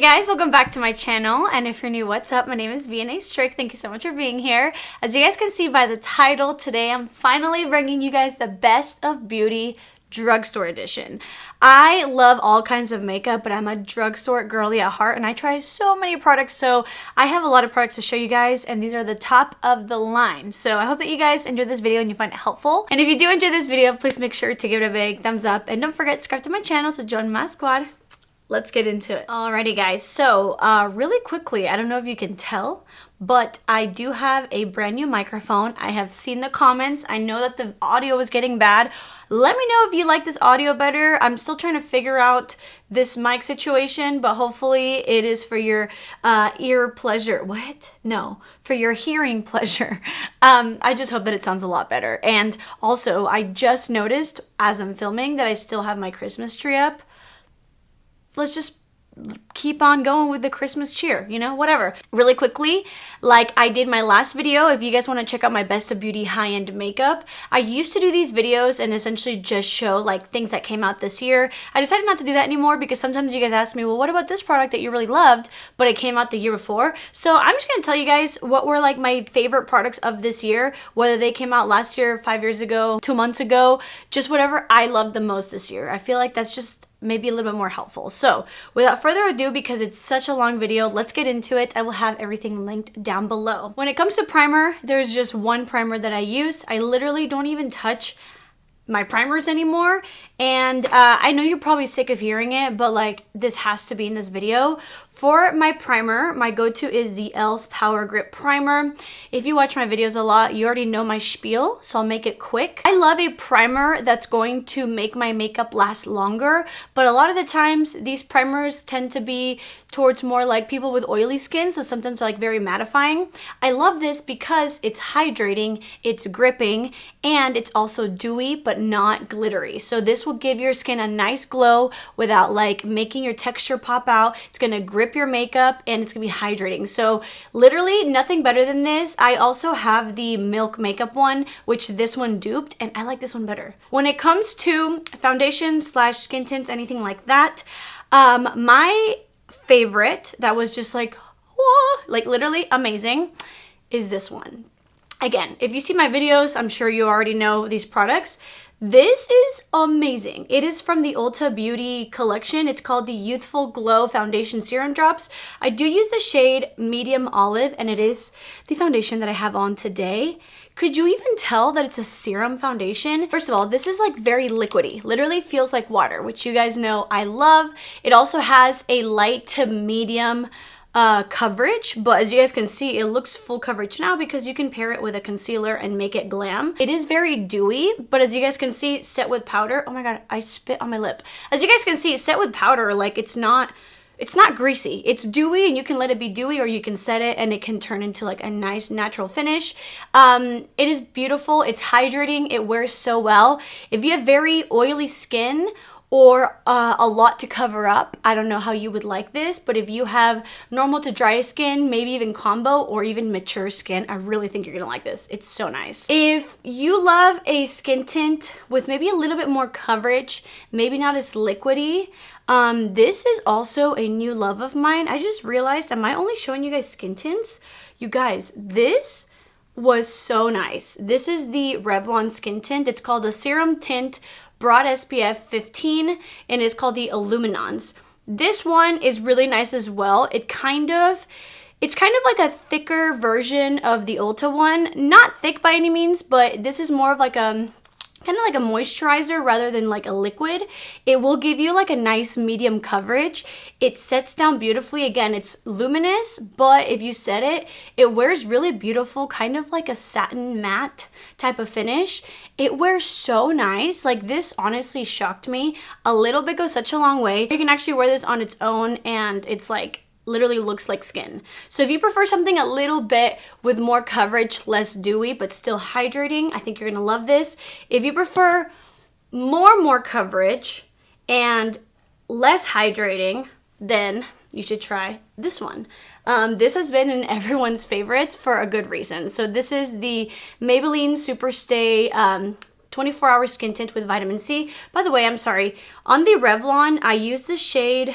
Hey guys, welcome back to my channel, and if you're new, what's up? My name is vianney.strick. Thank you so much for being here. As you guys can see by the title, today I'm finally bringing you guys the best of beauty drugstore edition. I love all kinds of makeup, but I'm a drugstore girly at heart, and I try so many products, so I have a lot of products to show you guys, and these are the top of the line. So I hope that you guys enjoy this video and you find it helpful. And if you do enjoy this video, please make sure to give it a big thumbs up, and don't forget to subscribe to my channel to join my squad. Let's get into it. Alrighty guys, so really quickly, I don't know if you can tell, but I do have a brand new microphone. I have seen the comments. I know that the audio is getting bad. Let me know if you like this audio better. I'm still trying to figure out this mic situation, but hopefully it is for your ear pleasure. What? No, for your hearing pleasure. I just hope that it sounds a lot better. And also, I just noticed as I'm filming that I still have my Christmas tree up. Let's just keep on going with the Christmas cheer, you know, whatever. Really quickly, like I did my last video, if you guys want to check out my best of beauty high-end makeup, I used to do these videos and essentially just show like things that came out this year. I decided not to do that anymore because sometimes you guys ask me, well, what about this product that you really loved, but it came out the year before? So I'm just gonna tell you guys what were like my favorite products of this year, whether they came out last year, 5 years ago, 2 months ago, just whatever I loved the most this year. I feel like that's just maybe a little bit more helpful. So without further ado, because it's such a long video, let's get into it. I will have everything linked down below. When it comes to primer, there's just one primer that I use. I literally don't even touch my primers anymore, and I know you're probably sick of hearing it, but like this has to be in this video. For my primer, my go-to is the e.l.f. Power Grip Primer. If you watch my videos a lot, you already know my spiel, so I'll make it quick. I love a primer that's going to make my makeup last longer, but a lot of the times these primers tend to be towards more like people with oily skin, so sometimes like very mattifying. I love this because it's hydrating, it's gripping, and it's also dewy but not glittery. So this will give your skin a nice glow without like making your texture pop out. It's gonna grip your makeup and it's gonna be hydrating. So literally nothing better than this. I also have the Milk makeup one, which this one duped, and I like this one better. When it comes to foundation / skin tints, anything like that, my favorite that was just like, whoa, like literally amazing is this one. Again, if you see my videos, I'm sure you already know these products. This is amazing. It is from the Ulta Beauty collection. It's called the Youthful Glow Foundation Serum Drops. I do use the shade Medium Olive, and it is the foundation that I have on today. Could you even tell that it's a serum foundation? First of all, this is like very liquidy. Literally feels like water, which you guys know I love. It also has a light to medium coverage, but as you guys can see, it looks full coverage now because you can pair it with a concealer and make it glam. It is very dewy, but as you guys can see, set with powder. Oh my god, I spit on my lip. As you guys can see, set with powder, like it's not greasy. It's dewy, and you can let it be dewy, or you can set it and it can turn into like a nice natural finish. It is beautiful. It's hydrating. It wears so well. If you have very oily skin or a lot to cover up, I don't know how you would like this, but if you have normal to dry skin, maybe even combo or even mature skin, I really think you're gonna like this. It's so nice. If you love a skin tint with maybe a little bit more coverage, maybe not as liquidy, this is also a new love of mine. I just realized, am I only showing you guys skin tints? You guys, this was so nice. This is the Revlon skin tint. It's called the Serum Tint Broad SPF 15, and it's called the Illuminons. This one is really nice as well. It's kind of like a thicker version of the Ulta one. Not thick by any means, but this is more of like a kind of like a moisturizer rather than like a liquid. It will give you like a nice medium coverage. It sets down beautifully. Again, it's luminous, but if you set it, it wears really beautiful, kind of like a satin matte type of finish. It wears so nice. Like this honestly shocked me. A little bit goes such a long way. You can actually wear this on its own and it's like literally looks like skin. So if you prefer something a little bit with more coverage, less dewy, but still hydrating, I think you're gonna love this. If you prefer more coverage and less hydrating, then you should try this one. This has been in everyone's favorites for a good reason. So this is the Maybelline Superstay 24-hour skin tint with vitamin C. By the way, I'm sorry, on the Revlon, I use the shade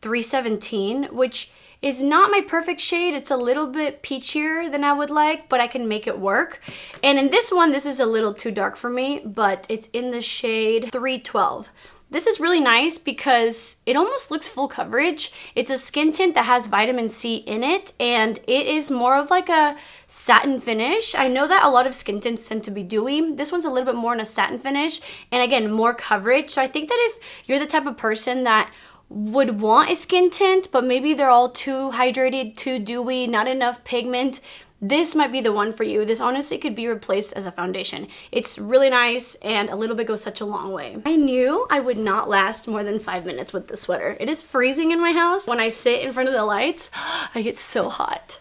317, which is not my perfect shade. It's a little bit peachier than I would like, but I can make it work. And in this one, this is a little too dark for me, but it's in the shade 312. This is really nice because it almost looks full coverage. It's a skin tint that has vitamin C in it, and it is more of like a satin finish. I know that a lot of skin tints tend to be dewy. This one's a little bit more in a satin finish, and again, more coverage. So I think that if you're the type of person that would want a skin tint, but maybe they're all too hydrated, too dewy, not enough pigment, this might be the one for you. This honestly could be replaced as a foundation. It's really nice, and a little bit goes such a long way. I knew I would not last more than 5 minutes with this sweater. It is freezing in my house. When I sit in front of the lights, I get so hot.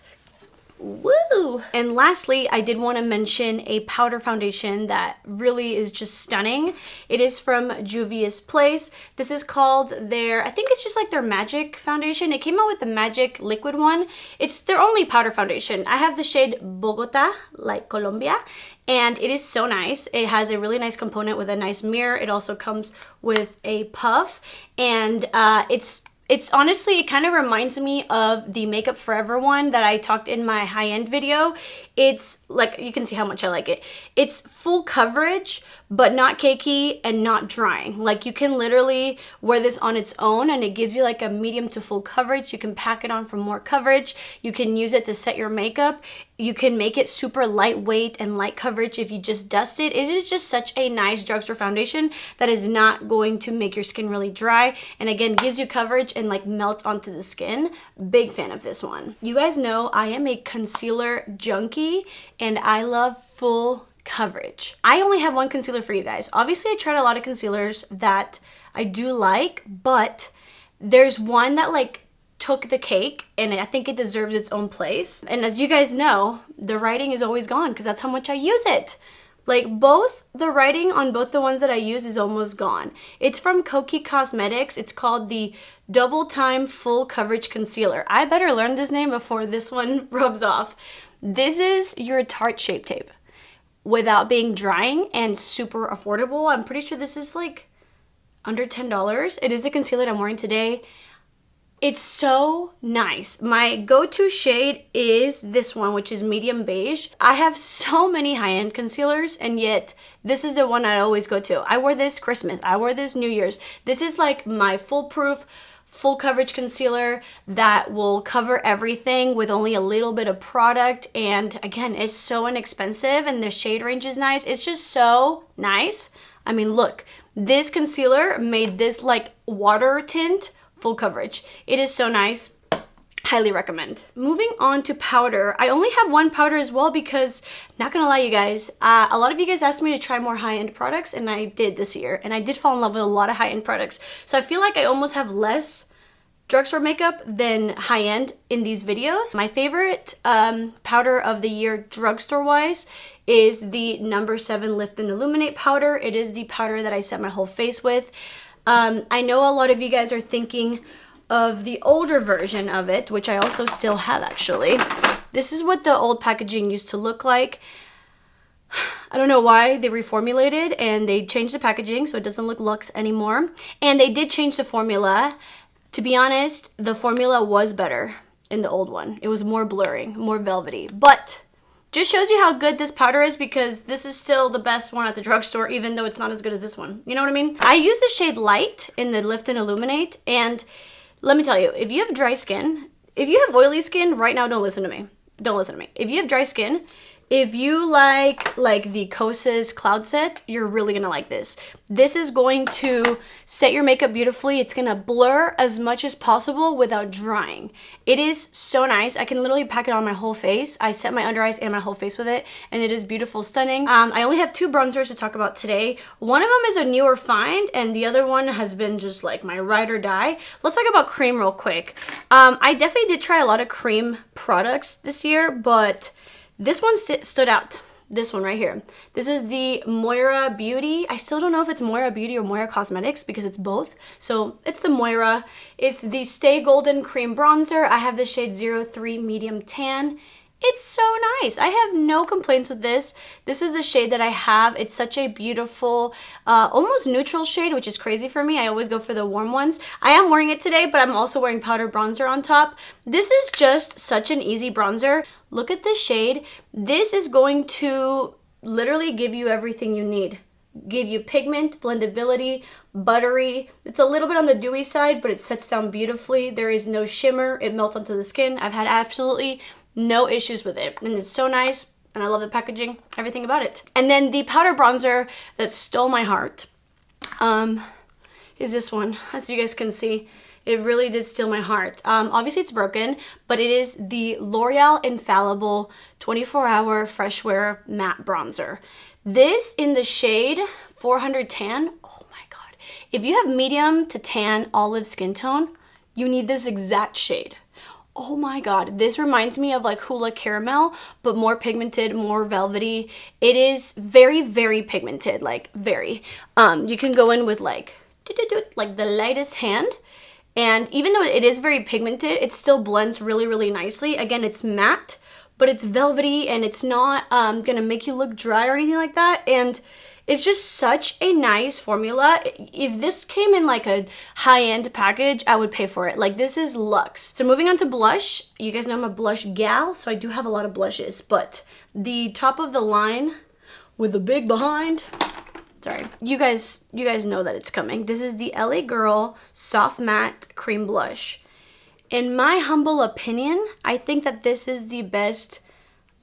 Woo! And lastly, I did want to mention a powder foundation that really is just stunning. It is from Juvia's Place. This is called their, I think it's just like their Magic foundation. It came out with the Magic liquid one. It's their only powder foundation. I have the shade Bogota, like Colombia, and it is so nice. It has a really nice component with a nice mirror. It also comes with a puff, and it's honestly, it kind of reminds me of the Makeup Forever one that I talked in my high-end video. It's like, you can see how much I like it. It's full coverage, but not cakey and not drying. Like, you can literally wear this on its own, and it gives you like a medium to full coverage. You can pack it on for more coverage. You can use it to set your makeup. You can make it super lightweight and light coverage if you just dust it. It is just such a nice drugstore foundation that is not going to make your skin really dry, and again, gives you coverage and like melts onto the skin. Big fan of this one. You guys know I am a concealer junkie, and I love full coverage. I only have one concealer for you guys. Obviously, I tried a lot of concealers that I do like, but there's one that like took the cake, and I think it deserves its own place. And as you guys know, the writing is always gone because that's how much I use it. Like, both the writing on both the ones that I use is almost gone. It's from KOKIE Cosmetics. It's called the Double Time Full Coverage Concealer. I better learn this name before this one rubs off. This is your Tarte Shape Tape without being drying and super affordable. I'm pretty sure this is like under $10. It is a concealer that I'm wearing today. It's so nice. My go-to shade is this one, which is medium beige. I have so many high-end concealers, and yet this is the one I always go to. I wear this Christmas. I wear this New Year's. This is like my foolproof, full coverage concealer that will cover everything with only a little bit of product. And again, it's so inexpensive, and the shade range is nice. It's just so nice. I mean, look, this concealer made this like water tint full coverage. It is so nice. Highly recommend. Moving on to powder. I only have one powder as well because, not gonna lie you guys, a lot of you guys asked me to try more high-end products, and I did this year, and I did fall in love with a lot of high-end products. So I feel like I almost have less drugstore makeup than high-end in these videos. My favorite powder of the year drugstore wise is the No. 7 Lift and Illuminate powder. It is the powder that I set my whole face with. I know a lot of you guys are thinking of the older version of it, which I also still have actually. This is what the old packaging used to look like. I don't know why they reformulated and they changed the packaging so it doesn't look luxe anymore. And they did change the formula. To be honest, the formula was better in the old one. It was more blurring, more velvety, but just shows you how good this powder is because this is still the best one at the drugstore, even though it's not as good as this one. You know what I mean? I use the shade Light in the Lift and Illuminate, and let me tell you, if you have dry skin, if you have oily skin, right now, don't listen to me. Don't listen to me. If you have dry skin, if you like the Kosas Cloud Set, you're really gonna like this. This is going to set your makeup beautifully. It's gonna blur as much as possible without drying. It is so nice. I can literally pack it on my whole face. I set my under eyes and my whole face with it, and it is beautiful, stunning. I only have 2 bronzers to talk about today. One of them is a newer find, and the other one has been just like my ride or die. Let's talk about cream real quick. I definitely did try a lot of cream products this year, but this one stood out. This one right here. This is the Moira Beauty. I still don't know if it's Moira Beauty or Moira Cosmetics because it's both. So it's the Moira. It's the Stay Golden Cream Bronzer. I have the shade 03 Medium Tan. It's so nice. I have no complaints with this. This is the shade that I have. It's such a beautiful, almost neutral shade, which is crazy for me. I always go for the warm ones. I am wearing it today, but I'm also wearing powder bronzer on top. This is just such an easy bronzer. Look at this shade. This is going to literally give you everything you need. Give you pigment, blendability, buttery. It's a little bit on the dewy side, but it sets down beautifully. There is no shimmer. It melts onto the skin. I've had absolutely no issues with it, and it's so nice, and I love the packaging, everything about it. And then the powder bronzer that stole my heart is this one. As you guys can see, it really did steal my heart. Obviously it's broken, but it is the L'Oreal Infallible 24-Hour Fresh Wear Matte Bronzer. This in the shade 400 Tan. Oh my god. If you have medium to tan olive skin tone, you need this exact shade. Oh my god, this reminds me of like Hula Caramel, but more pigmented, more velvety. It is very, very pigmented, like very. You can go in with like the lightest hand, and even though it is very pigmented, it still blends really, really nicely. Again, it's matte, but it's velvety, and it's not gonna make you look dry or anything like that. And it's just such a nice formula. If this came in like a high-end package, I would pay for it. Like, this is luxe. So moving on to blush. You guys know I'm a blush gal, so I do have a lot of blushes. But the top of the line with the big behind, sorry, you guys know that it's coming. This is the LA Girl Soft Matte Cream Blush. In my humble opinion, I think that this is the best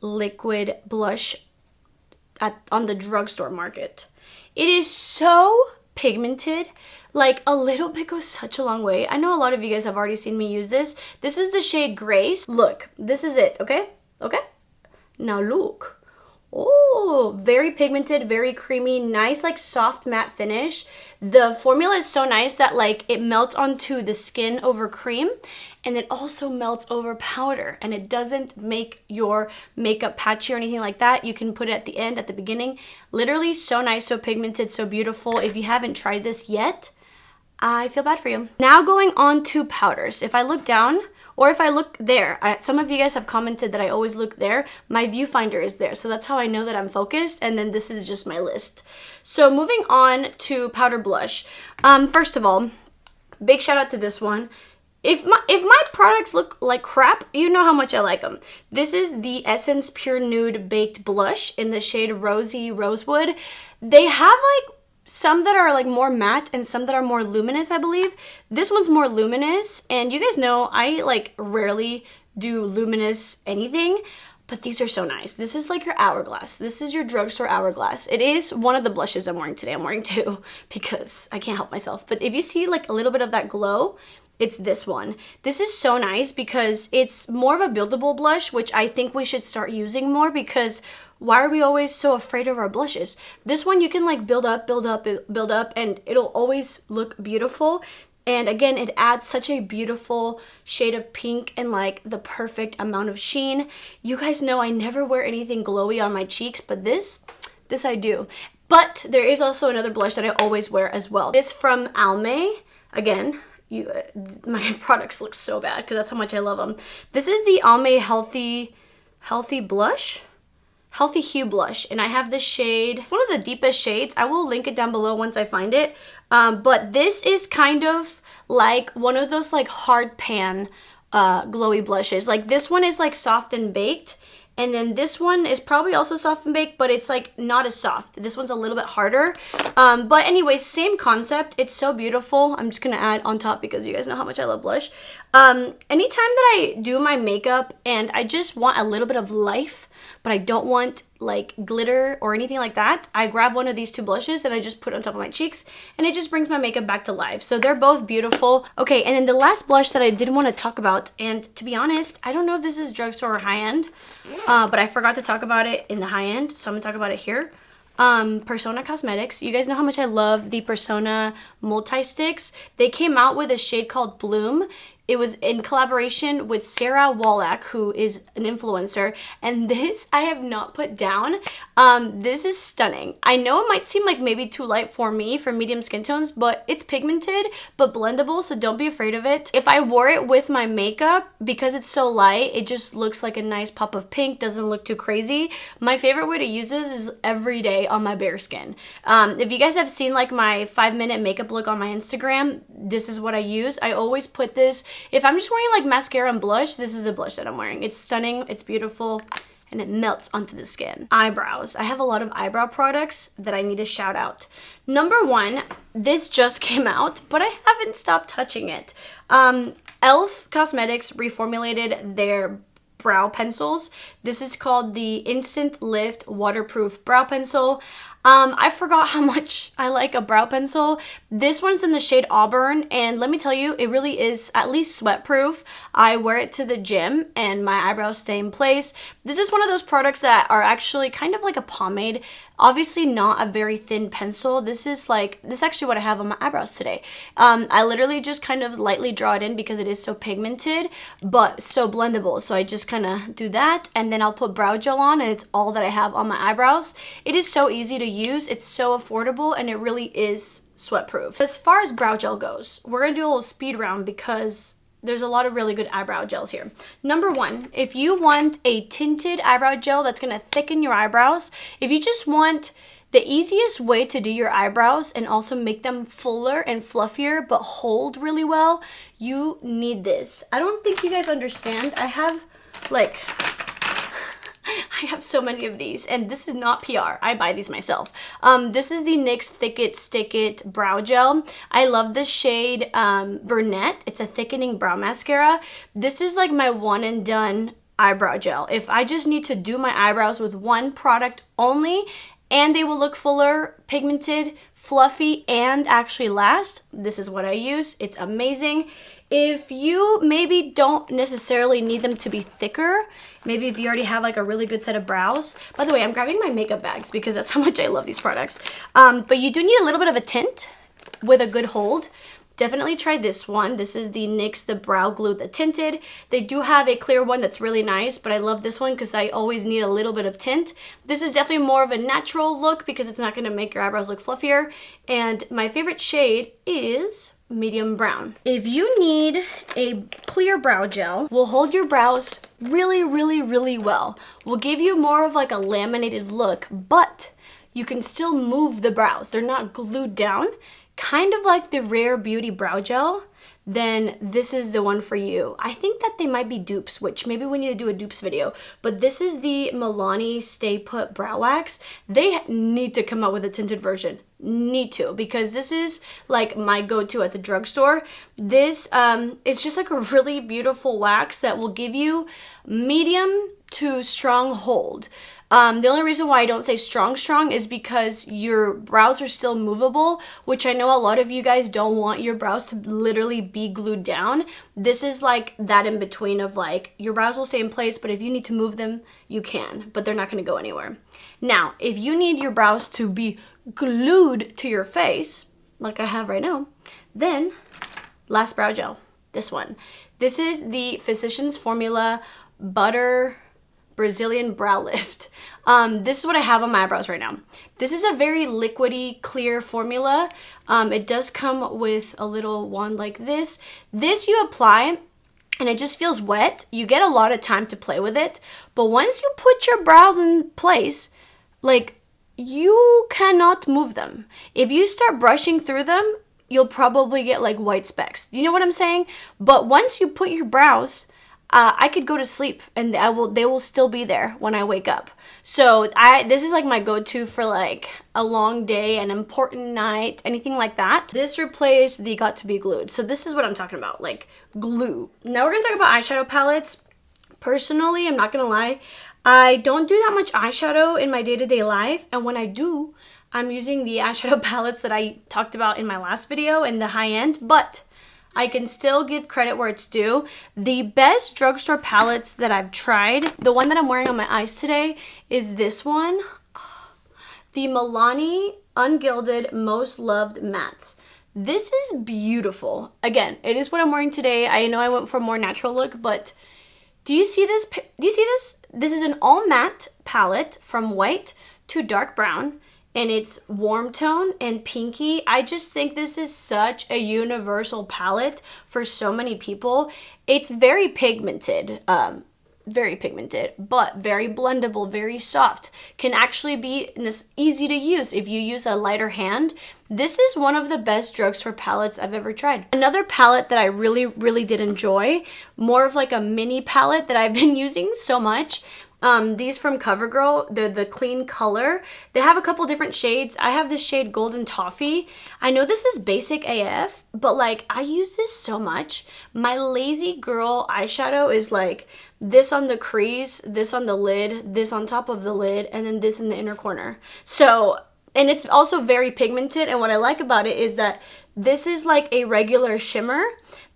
liquid blush on the drugstore market. It is so pigmented. Like, a little bit goes such a long way. I know a lot of you guys have already seen me use this. This is the shade Grace. Look, this is it, okay? Okay? Now look. Oh, very pigmented, very creamy, nice, like soft matte finish. The formula is so nice that like it melts onto the skin over cream, and it also melts over powder, and it doesn't make your makeup patchy or anything like that. You can put it at the end, at the beginning. Literally so nice, so pigmented, so beautiful. If you haven't tried this yet, I feel bad for you. Now going on to powders. If I look down, or if I look there, some of you guys have commented that I always look there. My viewfinder is there, so that's how I know that I'm focused, and then this is just my list. So moving on to powder blush. First of all, big shout out to this one. If my products look like crap, you know how much I like them. This is the Essence Pure Nude Baked Blush in the shade Rosy Rosewood. They have like some that are like more matte and some that are more luminous, I believe. This one's more luminous, and you guys know I like rarely do luminous anything, but these are so nice. This is like your Hourglass. This is your drugstore Hourglass. It is one of the blushes I'm wearing today. I'm wearing two because I can't help myself. But if you see like a little bit of that glow, it's this one. This is so nice because it's more of a buildable blush, which I think we should start using more, because why are we always so afraid of our blushes? This one you can like build up, and it'll always look beautiful. And again, it adds such a beautiful shade of pink and like the perfect amount of sheen. You guys know I never wear anything glowy on my cheeks, but this I do. But there is also another blush that I always wear as well. It's from Almay. Again, my products look so bad because that's how much I love them. This is the Almay Healthy Blush. Healthy Hue Blush, and I have this shade, one of the deepest shades. I will link it down below once I find it. But this is kind of like one of those like hard pan glowy blushes. Like this one is like soft and baked, and then this one is probably also soft and baked, but it's like not as soft. This one's a little bit harder. But anyway, same concept. It's so beautiful. I'm just gonna add on top because you guys know how much I love blush. Anytime that I do my makeup and I just want a little bit of life, but I don't want like glitter or anything like that, I grab one of these two blushes and I just put it on top of my cheeks, and it just brings my makeup back to life. So they're both beautiful. Okay, and then the last blush that I did want to talk about, and to be honest, I don't know if this is drugstore or high-end, but I forgot to talk about it in the high-end, so I'm gonna talk about it here. Persona Cosmetics. You guys know how much I love the Persona multi-sticks. They came out with a shade called Bloom. It was in collaboration with Sarah Wallach, who is an influencer, and this I have not put down. This is stunning. I know it might seem like maybe too light for me for medium skin tones, but it's pigmented but blendable, so don't be afraid of it. If I wore it with my makeup, because it's so light, it just looks like a nice pop of pink, doesn't look too crazy. My favorite way to use this is every day on my bare skin. If you guys have seen like my 5-minute makeup look on my Instagram, this is what I use. I always put this. If I'm just wearing like mascara and blush, this is a blush that I'm wearing. It's stunning, it's beautiful, and it melts onto the skin. Eyebrows. I have a lot of eyebrow products that I need to shout out. Number one, this just came out, but I haven't stopped touching it. e.l.f. Cosmetics reformulated their brow pencils. This is called the Instant Lift Waterproof Brow Pencil. I forgot how much I like a brow pencil. This one's in the shade Auburn, and let me tell you, it really is at least sweat proof. I wear it to the gym and my eyebrows stay in place. This is one of those products that are actually kind of like a pomade. Obviously not a very thin pencil. This is actually what I have on my eyebrows today. I literally just kind of lightly draw it in because it is so pigmented, but so blendable. So I just kind of do that, and then I'll put brow gel on, and it's all that I have on my eyebrows. It is so easy to use. It's so affordable, and it really is sweat proof. As far as brow gel goes, we're gonna do a little speed round because there's a lot of really good eyebrow gels here. Number one, if you want a tinted eyebrow gel that's gonna thicken your eyebrows, if you just want the easiest way to do your eyebrows and also make them fuller and fluffier but hold really well, you need this. I don't think you guys understand. I have so many of these, and this is not PR. I buy these myself. This is the NYX Thick It Stick It Brow Gel. I love the shade Brunette. It's a thickening brow mascara. This is like my one and done eyebrow gel. If I just need to do my eyebrows with one product only, and they will look fuller, pigmented, fluffy, and actually last, this is what I use. It's amazing. If you maybe don't necessarily need them to be thicker, maybe if you already have like a really good set of brows. By the way, I'm grabbing my makeup bags because that's how much I love these products. But you do need a little bit of a tint with a good hold. Definitely try this one. This is the NYX The Brow Glue, the tinted. They do have a clear one that's really nice, but I love this one because I always need a little bit of tint. This is definitely more of a natural look because it's not going to make your eyebrows look fluffier. And my favorite shade is medium brown. If you need a clear brow gel, will hold your brows really, really, really well. Will give you more of like a laminated look, but you can still move the brows. They're not glued down. Kind of like the Rare Beauty Brow Gel, then this is the one for you. I think that they might be dupes, which maybe we need to do a dupes video, but this is the Milani Stay Put Brow Wax. They need to come out with a tinted version. Need to, because this is like my go-to at the drugstore. This is just like a really beautiful wax that will give you medium to strong hold. The only reason why I don't say strong is because your brows are still movable, which I know a lot of you guys don't want your brows to literally be glued down. This is like that in between of like, your brows will stay in place, but if you need to move them, you can, but they're not going to go anywhere. Now, if you need your brows to be glued to your face, like I have right now, then last brow gel, this one. This is the Physicians Formula Butter Brazilian Brow Lift. This is what I have on my eyebrows right now. This is a very liquidy, clear formula. It does come with a little wand like this. This you apply, and it just feels wet. You get a lot of time to play with it, but once you put your brows in place, like, you cannot move them. If you start brushing through them, you'll probably get like white specks. You know what I'm saying? But once you put your brows, I could go to sleep and they will still be there when I wake up. So this is like my go-to for like a long day, an important night, anything like that. This replaced the Got to Be Glued. So this is what I'm talking about, like glue. Now we're gonna talk about eyeshadow palettes. Personally, I'm not gonna lie, I don't do that much eyeshadow in my day-to-day life, and when I do, I'm using the eyeshadow palettes that I talked about in my last video in the high end, but I can still give credit where it's due. The best drugstore palettes that I've tried, the one that I'm wearing on my eyes today, is this one. The Milani Ungilded Most Loved Mattes. This is beautiful. Again, it is what I'm wearing today. I know I went for a more natural look, but do you see this? Do you see this? This is an all matte palette from white to dark brown, and it's warm tone and pinky. I just think this is such a universal palette for so many people. It's very pigmented, but very blendable, very soft. Can actually be easy to use if you use a lighter hand. This is one of the best drugstore palettes I've ever tried. Another palette that I really did enjoy, more of like a mini palette that I've been using so much. These from CoverGirl, they're the clean color. They have a couple different shades. I have this shade Golden Toffee. I know this is basic AF, but like I use this so much. My lazy girl eyeshadow is like this on the crease, this on the lid, this on top of the lid, and then this in the inner corner. So, and it's also very pigmented, and what I like about it is that this is like a regular shimmer.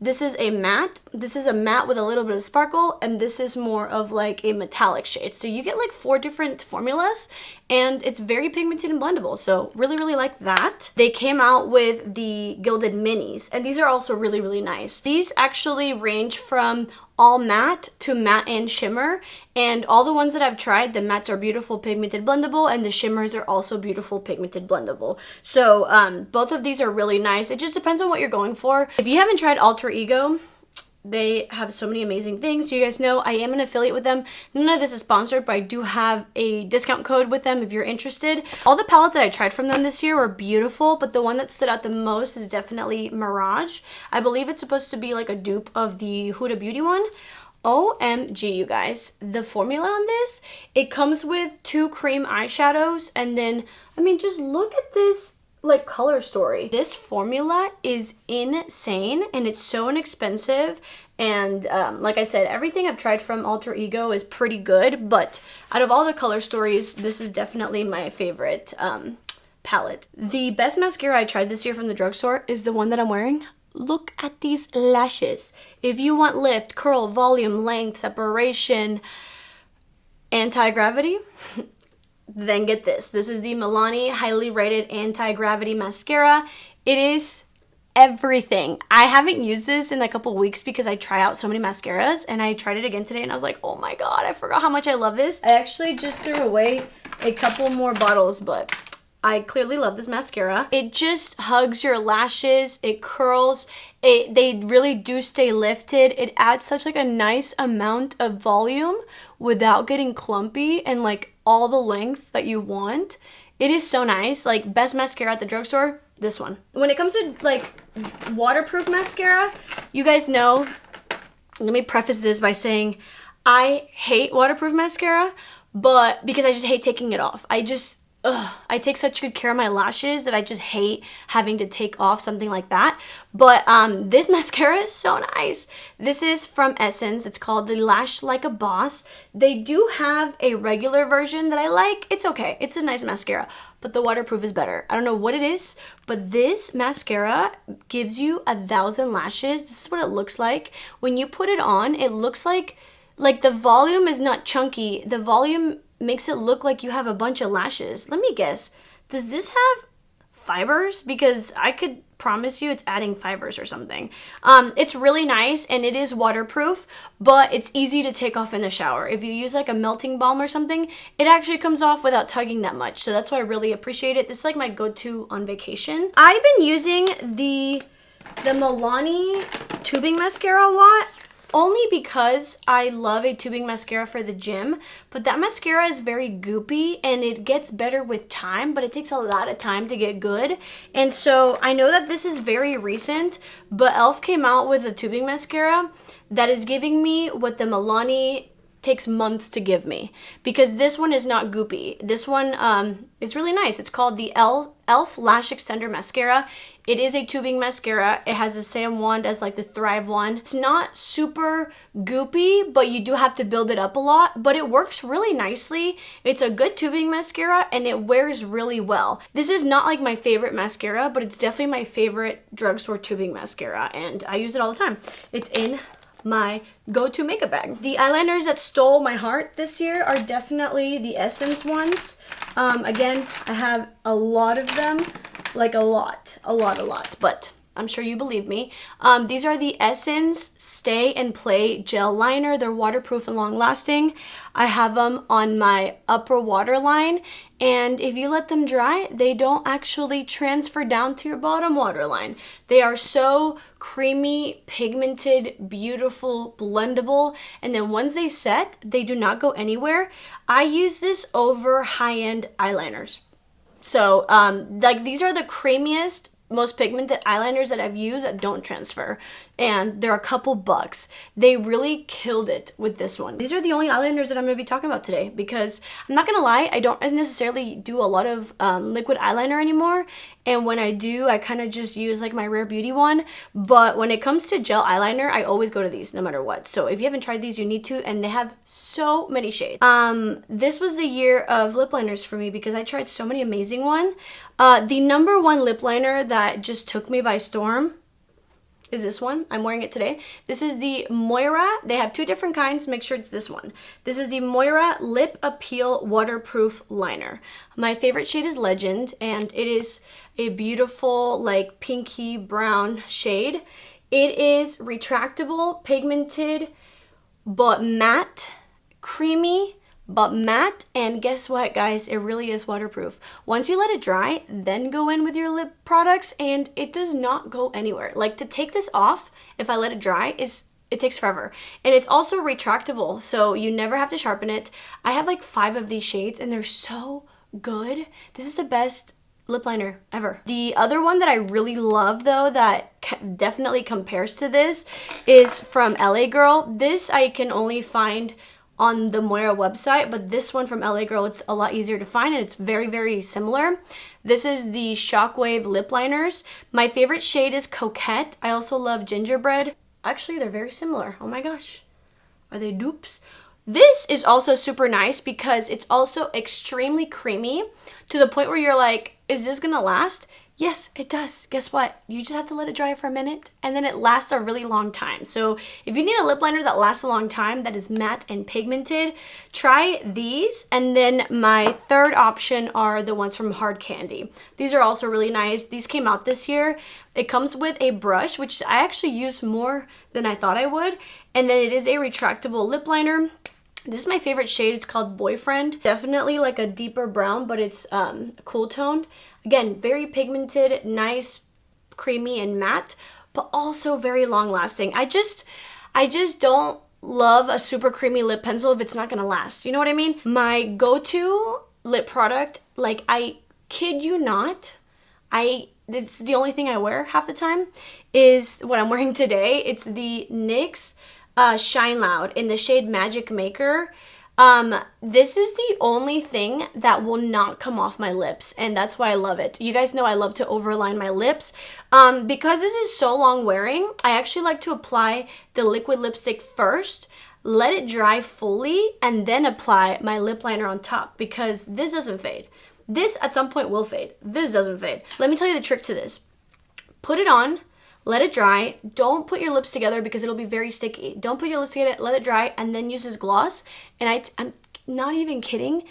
This is a matte. This is a matte with a little bit of sparkle, and this is more of like a metallic shade. So you get like 4 different formulas, and it's very pigmented and blendable. So really like that. They came out with the Gilded Minis, and these are also really nice. These actually range from all matte to matte and shimmer, and all the ones that I've tried, the mattes are beautiful, pigmented, blendable, and the shimmers are also beautiful, pigmented, blendable. So both of these are really nice. It just depends on what you're going for. If you haven't tried Alter Ego, they have so many amazing things. You guys know I am an affiliate with them. None of this is sponsored, but I do have a discount code with them if you're interested. All the palettes that I tried from them this year were beautiful, but the one that stood out the most is definitely Mirage. I believe it's supposed to be like a dupe of the Huda Beauty one. OMG, you guys, the formula on this, it comes with 2 cream eyeshadows, and then, I mean, just look at this like color story. This formula is insane, and it's so inexpensive, and like I said, everything I've tried from Alter Ego is pretty good, but out of all the color stories, this is definitely my favorite palette. The best mascara I tried this year from the drugstore is the one that I'm wearing. Look at these lashes. If you want lift, curl, volume, length, separation, anti-gravity, then get this. This is the Milani highly rated anti-gravity mascara. It is everything. I haven't used this in a couple weeks because I try out so many mascaras, and I tried it again today and I was like, oh my god, I forgot how much I love this. I actually just threw away a couple more bottles, but I clearly love this mascara. It just hugs your lashes, it curls, they really do stay lifted. It adds such like a nice amount of volume without getting clumpy, and like all the length that you want. It is so nice. Like, best mascara at the drugstore, this one. When it comes to like waterproof mascara, you guys know, let me preface this by saying I hate waterproof mascara, but because I just hate taking it off. I take such good care of my lashes that I just hate having to take off something like that. But this mascara is so nice. This is from Essence. It's called the Lash Like a Boss. They do have a regular version that I like. It's okay. It's a nice mascara, but the waterproof is better. I don't know what it is, but this mascara gives you 1,000 lashes. This is what it looks like. When you put it on, it looks like the volume is not chunky. The volume makes it look like you have a bunch of lashes. Let me guess. Does this have fibers? Because I could promise you it's adding fibers or something. It's really nice, and it is waterproof, but it's easy to take off in the shower. If you use like a melting balm or something, it actually comes off without tugging that much. So that's why I really appreciate it. This is like my go-to on vacation. I've been using the Milani tubing mascara a lot, only because I love a tubing mascara for the gym, but that mascara is very goopy and it gets better with time, but it takes a lot of time to get good. And so I know that this is very recent, but e.l.f. came out with a tubing mascara that is giving me what the Milani takes months to give me, because this one is not goopy. This one is really nice. It's called the e.l.f. Lash Extender Mascara. It is a tubing mascara. It has the same wand as like the Thrive one. It's not super goopy, but you do have to build it up a lot, but it works really nicely. It's a good tubing mascara, and it wears really well. This is not like my favorite mascara, but it's definitely my favorite drugstore tubing mascara, and I use it all the time. It's in my go-to makeup bag. The eyeliners that stole my heart this year are definitely the Essence ones. Again, I have a lot of them. like a lot, but I'm sure you believe me. These are the Essence Stay and Play Gel Liner. They're waterproof and long lasting. I have them on my upper waterline, and if you let them dry, they don't actually transfer down to your bottom waterline. They are so creamy, pigmented, beautiful, blendable, and then once they set, they do not go anywhere. I use this over high-end eyeliners. So, like, these are the creamiest, most pigmented eyeliners that I've used that don't transfer, and they're a couple bucks. They really killed it with this one. These are the only eyeliners that I'm going to be talking about today, because I'm not gonna lie, I don't necessarily do a lot of liquid eyeliner anymore, and when I do, I kind of just use like my Rare Beauty one. But when it comes to gel eyeliner, I always go to these no matter what. So if you haven't tried these, you need to, and they have so many shades. This was the year of lip liners for me because I tried so many amazing ones. The number one lip liner that just took me by storm is this one. I'm wearing it today. This is the Moira. They have two different kinds. Make sure it's this one. This is the Moira Lip Appeal Waterproof Liner. My favorite shade is Legend, and it is a beautiful, like, pinky brown shade. It is retractable, pigmented, but matte, creamy, but matte, and guess what, guys? It really is waterproof. Once you let it dry, then go in with your lip products, and it does not go anywhere. Like, to take this off, if I let it dry, it takes forever. And it's also retractable, so you never have to sharpen it. I have like 5 of these shades, and they're so good. This is the best lip liner ever. The other one that I really love, though, that definitely compares to this is from LA Girl. This I can only find on the Moira website, but this one from LA Girl, it's a lot easier to find, and it's very, very similar. This is the Shockwave lip liners. My favorite shade is Coquette. I also love Gingerbread. Actually, they're very similar. Oh my gosh. Are they dupes? This is also super nice because it's also extremely creamy to the point where you're like, is this gonna last? Yes, it does. Guess what? You just have to let it dry for a minute, and then it lasts a really long time. So if you need a lip liner that lasts a long time, that is matte and pigmented, try these. And then my third option are the ones from Hard Candy. These are also really nice. These came out this year. It comes with a brush, which I actually use more than I thought I would. And then it is a retractable lip liner. This is my favorite shade. It's called Boyfriend. Definitely like a deeper brown, but it's cool toned. Again, very pigmented, nice, creamy, and matte, but also very long lasting. I just don't love a super creamy lip pencil if it's not gonna last. You know what I mean? My go-to lip product, like, I kid you not, it's the only thing I wear half the time, is what I'm wearing today. It's the NYX Shine Loud in the shade Magic Maker. This is the only thing that will not come off my lips, and that's why I love it. You guys know I love to overline my lips. Because this is so long wearing, I actually like to apply the liquid lipstick first, let it dry fully, and then apply my lip liner on top, because this doesn't fade. This at some point will fade. This doesn't fade. Let me tell you the trick to this. Put it on, let it dry. Don't put your lips together because it'll be very sticky. Don't put your lips together, let it dry, and then use this gloss. And I'm not even kidding.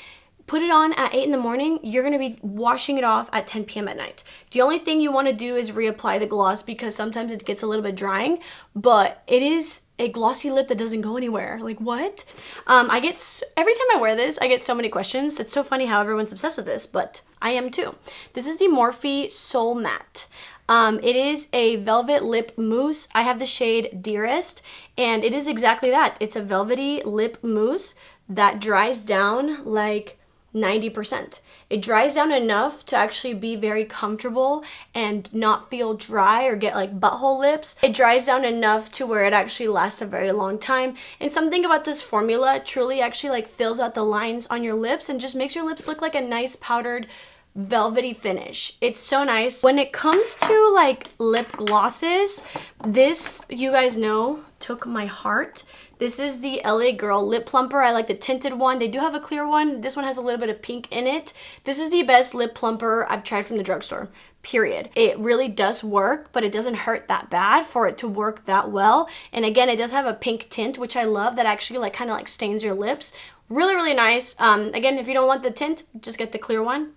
Put it on at 8 in the morning. You're going to be washing it off at 10 p.m. at night. The only thing you want to do is reapply the gloss because sometimes it gets a little bit drying, but it is a glossy lip that doesn't go anywhere. Like, what? Every time I wear this, I get so many questions. It's so funny how everyone's obsessed with this, but I am too. This is the Morphe Soul Matte. It is a velvet lip mousse. I have the shade Dearest, and it is exactly that. It's a velvety lip mousse that dries down like 90%. It dries down enough to actually be very comfortable and not feel dry or get like butthole lips. It dries down enough to where it actually lasts a very long time. And something about this formula truly actually like fills out the lines on your lips and just makes your lips look like a nice powdered velvety finish. It's so nice. When it comes to like lip glosses, this, you guys know, took my heart. This is the LA Girl Lip Plumper. I like the tinted one. They do have a clear one. This one has a little bit of pink in it. This is the best lip plumper I've tried from the drugstore, period. It really does work, but it doesn't hurt that bad for it to work that well. And again, it does have a pink tint, which I love, that actually like kind of like stains your lips. Really, really nice. Again, if you don't want the tint, just get the clear one.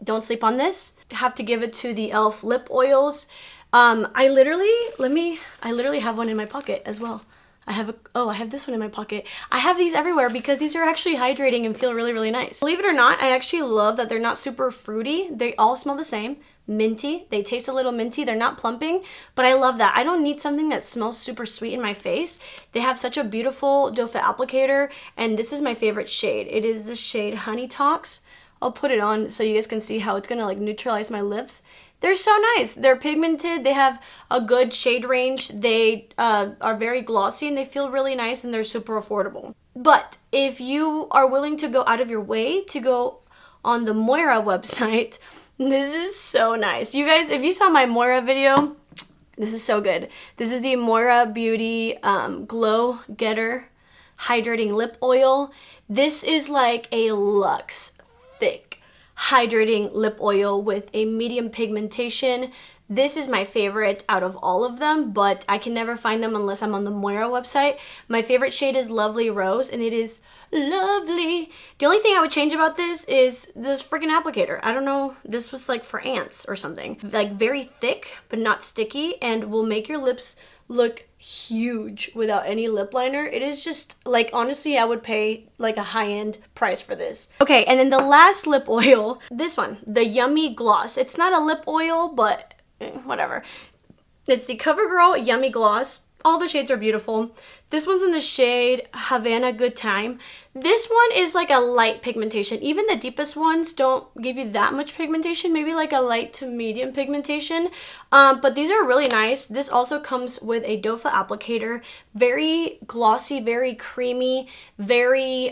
don't sleep on this. Have to give it to the e.l.f. lip oils. I literally have one in my pocket as well. I have this one in my pocket. I have these everywhere because these are actually hydrating and feel really, really nice. Believe it or not, I actually love that they're not super fruity. They all smell the same. Minty. They taste a little minty. They're not plumping, but I love that. I don't need something that smells super sweet in my face. They have such a beautiful doe foot applicator, and this is my favorite shade. It is the shade Honey Talks. I'll put it on so you guys can see how it's gonna like neutralize my lips. They're so nice. They're pigmented. They have a good shade range. They are very glossy and they feel really nice, and they're super affordable. But if you are willing to go out of your way to go on the Moira website, this is so nice. You guys, if you saw my Moira video, this is so good. This is the Moira Beauty Glow Getter Hydrating Lip Oil. This is like a luxe thick hydrating lip oil with a medium pigmentation. This is my favorite out of all of them, but I can never find them unless I'm on the Moira website. My favorite shade is Lovely Rose, and it is lovely. The only thing I would change about this is this freaking applicator. I don't know, this was like for ants or something. Like very thick, but not sticky, and will make your lips look huge without any lip liner. It is just like, honestly, I would pay like a high-end price for this. Okay, and then the last lip oil, this one, the Yummy Gloss. It's not a lip oil, but whatever. It's the CoverGirl Yummy Gloss. All the shades are beautiful. This one's in the shade Havana Good Time. This one is like a light pigmentation. Even the deepest ones don't give you that much pigmentation, maybe like a light to medium pigmentation. But these are really nice. This also comes with a doe foot applicator. Very glossy, very creamy, very,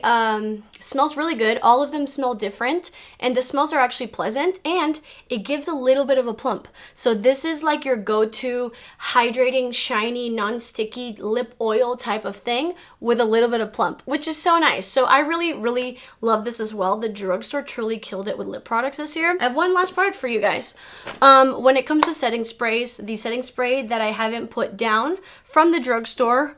smells really good. All of them smell different, and the smells are actually pleasant, and it gives a little bit of a plump. So this is like your go-to hydrating, shiny, non-sticky lip oil type of thing with a little bit of plump, which is so nice. So I really, really love this as well. The Drugstore truly killed it with lip products this year. I have one last product for you guys. When it comes to setting sprays, the setting spray that I haven't put down from the Drugstore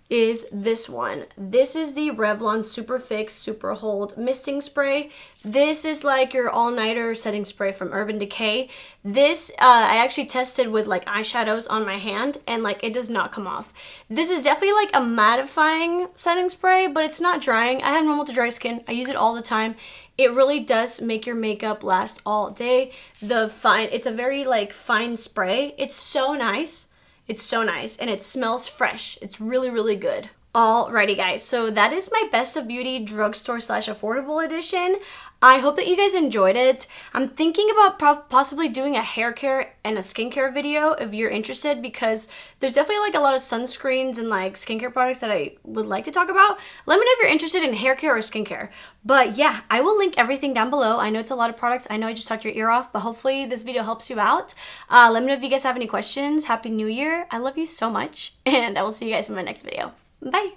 is this one. This is the Revlon Super Fix Super Hold Misting Spray. This is like your all-nighter setting spray from Urban Decay. This, I actually tested with like eyeshadows on my hand, and like it does not come off. This is definitely like a mattifying setting spray, but it's not drying. I have normal to dry skin. I use it all the time. It really does make your makeup last all day. It's a very like fine spray. It's so nice. It's so nice, and it smells fresh. It's really, really good. Alrighty guys, so that is my Best of Beauty Drugstore / affordable edition. I hope that you guys enjoyed it. I'm thinking about possibly doing a hair care and a skincare video if you're interested, because there's definitely like a lot of sunscreens and like skincare products that I would like to talk about. Let me know if you're interested in hair care or skincare. But yeah, I will link everything down below. I know it's a lot of products. I know I just talked your ear off, but hopefully this video helps you out. Let me know if you guys have any questions. Happy New Year. I love you so much, and I will see you guys in my next video. Bye.